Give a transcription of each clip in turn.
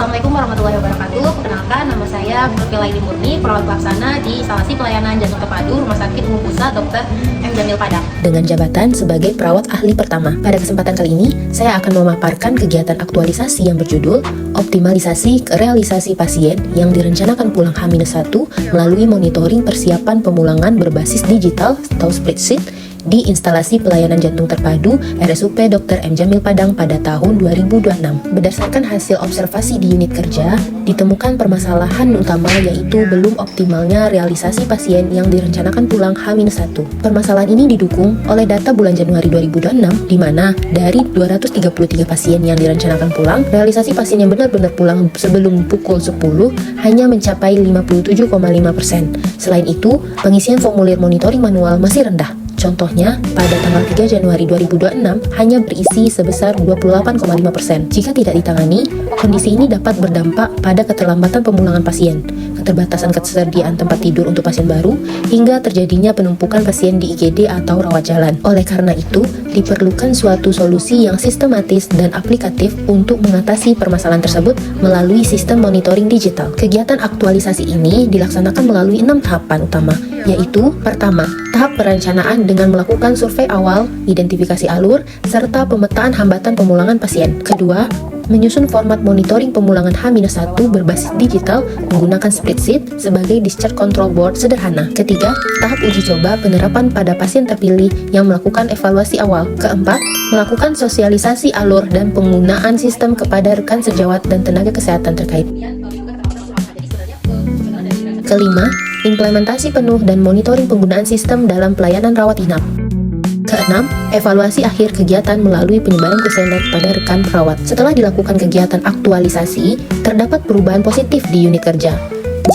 Assalamualaikum warahmatullahi wabarakatuh. Perkenalkan, nama saya Nurfila Aini Murni, perawat pelaksana di instalasi pelayanan jantung terpadu Rumah Sakit Umum Pusat Dr. M. Jamil Padang. Dengan jabatan sebagai perawat ahli pertama. Pada kesempatan kali ini, saya akan memaparkan kegiatan aktualisasi yang berjudul Optimalisasi Realisasi Pasien yang direncanakan pulang H-1 melalui monitoring persiapan pemulangan berbasis digital atau spreadsheet di instalasi pelayanan jantung terpadu RSUP Dr. M. Jamil Padang pada tahun 2026. Berdasarkan hasil observasi di unit kerja, ditemukan permasalahan utama yaitu belum optimalnya realisasi pasien yang direncanakan pulang H-1. Permasalahan ini didukung oleh data bulan Januari 2026, di mana dari 233 pasien yang direncanakan pulang, realisasi pasien yang benar-benar pulang sebelum pukul 10 hanya mencapai 57,5%. Selain itu, pengisian formulir monitoring manual masih rendah. Contohnya, pada tanggal 3 Januari 2026 hanya berisi sebesar 28,5%. Jika tidak ditangani, kondisi ini dapat berdampak pada keterlambatan pemulangan pasien, keterbatasan ketersediaan tempat tidur untuk pasien baru, hingga terjadinya penumpukan pasien di IGD atau rawat jalan. Oleh karena itu, diperlukan suatu solusi yang sistematis dan aplikatif untuk mengatasi permasalahan tersebut melalui sistem monitoring digital. Kegiatan aktualisasi ini dilaksanakan melalui 6 tahapan utama, yaitu pertama, tahap perencanaan dengan melakukan survei awal, identifikasi alur, serta pemetaan hambatan pemulangan pasien. Kedua, menyusun format monitoring pemulangan H-1 berbasis digital menggunakan spreadsheet sebagai discharge control board sederhana. Ketiga, tahap uji coba penerapan pada pasien terpilih yang melakukan evaluasi awal. Keempat, melakukan sosialisasi alur dan penggunaan sistem kepada rekan sejawat dan tenaga kesehatan terkait. Kelima, implementasi penuh dan monitoring penggunaan sistem dalam pelayanan rawat inap. Keenam, evaluasi akhir kegiatan melalui penyebaran kuesioner pada rekan perawat. Setelah dilakukan kegiatan aktualisasi, terdapat perubahan positif di unit kerja.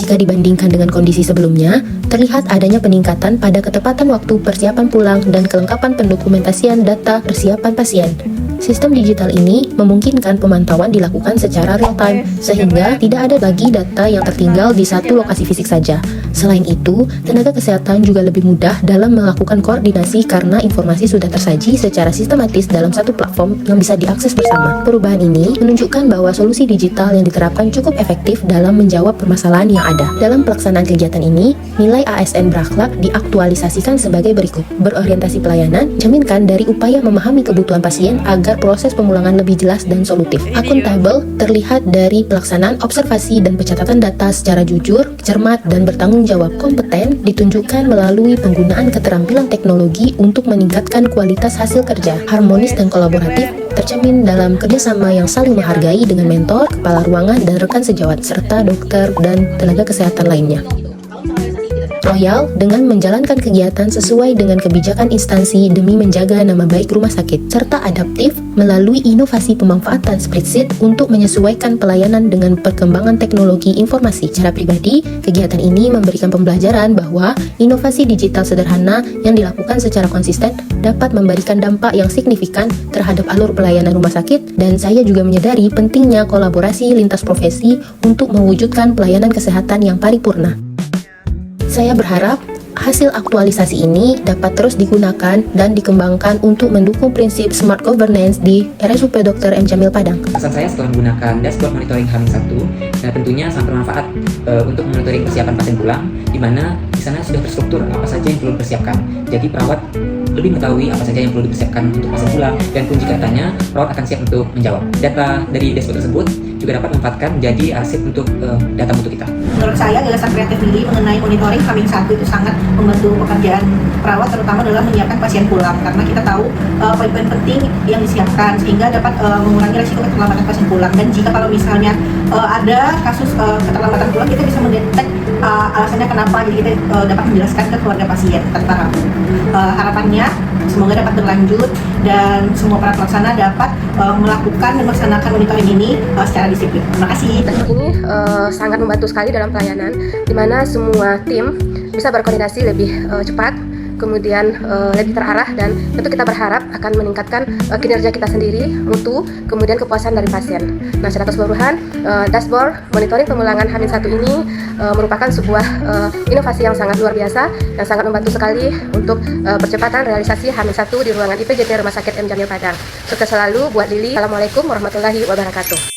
Jika dibandingkan dengan kondisi sebelumnya, terlihat adanya peningkatan pada ketepatan waktu persiapan pulang dan kelengkapan pendokumentasian data persiapan pasien. Sistem digital ini memungkinkan pemantauan dilakukan secara real-time, sehingga tidak ada lagi data yang tertinggal di satu lokasi fisik saja. Selain itu, tenaga kesehatan juga lebih mudah dalam melakukan koordinasi karena informasi sudah tersaji secara sistematis dalam satu platform yang bisa diakses bersama. Perubahan ini menunjukkan bahwa solusi digital yang diterapkan cukup efektif dalam menjawab permasalahan yang ada. Dalam pelaksanaan kegiatan ini, nilai ASN berakhlak diaktualisasikan sebagai berikut. Berorientasi pelayanan, jaminkan dari upaya memahami kebutuhan pasien agar proses pemulangan lebih jelas dan solutif. Akuntabel terlihat dari pelaksanaan observasi dan pencatatan data secara jujur, cermat, dan bertanggung jawab. Kompeten ditunjukkan melalui penggunaan keterampilan teknologi untuk meningkatkan kualitas hasil kerja. Harmonis dan kolaboratif tercermin dalam kerjasama yang saling menghargai dengan mentor, kepala ruangan, dan rekan sejawat, serta dokter dan tenaga kesehatan lainnya. Loyal dengan menjalankan kegiatan sesuai dengan kebijakan instansi demi menjaga nama baik rumah sakit, serta adaptif melalui inovasi pemanfaatan spreadsheet untuk menyesuaikan pelayanan dengan perkembangan teknologi informasi. Secara pribadi, kegiatan ini memberikan pembelajaran bahwa inovasi digital sederhana yang dilakukan secara konsisten dapat memberikan dampak yang signifikan terhadap alur pelayanan rumah sakit, dan saya juga menyadari pentingnya kolaborasi lintas profesi untuk mewujudkan pelayanan kesehatan yang paripurna. Saya berharap hasil aktualisasi ini dapat terus digunakan dan dikembangkan untuk mendukung prinsip smart governance di RSUP Dr. M. Jamil Padang. Pesan saya setelah menggunakan dashboard monitoring H-1, dan tentunya sangat bermanfaat untuk monitoring persiapan pasien pulang, di mana di sana sudah terstruktur apa saja yang perlu dipersiapkan. Jadi perawat lebih mengetahui apa saja yang perlu dipersiapkan untuk pasien pulang, dan pun jika tanya, perawat akan siap untuk menjawab. Data dari dashboard tersebut juga dapat memanfaatkan menjadi arsip untuk data mutu kita. Menurut saya, gagasan kreatif ini mengenai monitoring H-1 itu sangat membantu pekerjaan perawat, terutama dalam menyiapkan pasien pulang, karena kita tahu poin-poin penting yang disiapkan sehingga dapat mengurangi resiko keterlambatan pasien pulang. Dan jika kalau misalnya ada kasus keterlambatan pulang, kita bisa mendetek alasannya kenapa, jadi kita dapat menjelaskan ke keluarga pasien tanpa ragu. Harapannya semoga dapat berlanjut dan semua para pelaksana dapat melakukan dan melaksanakan monitoring ini secara disiplin. Terima kasih. Ini sangat membantu sekali dalam pelayanan, di mana semua tim bisa berkoordinasi lebih cepat, kemudian lebih terarah, dan tentu kita berharap akan meningkatkan kinerja kita sendiri, mutu, kemudian kepuasan dari pasien. Nah, secara keseluruhan, dashboard monitoring pemulangan H-1 ini merupakan sebuah inovasi yang sangat luar biasa, yang sangat membantu sekali untuk percepatan realisasi H-1 di ruangan IPJT Rumah Sakit M. Jamil Padang. Sukses selalu buat Lili. Assalamualaikum warahmatullahi wabarakatuh.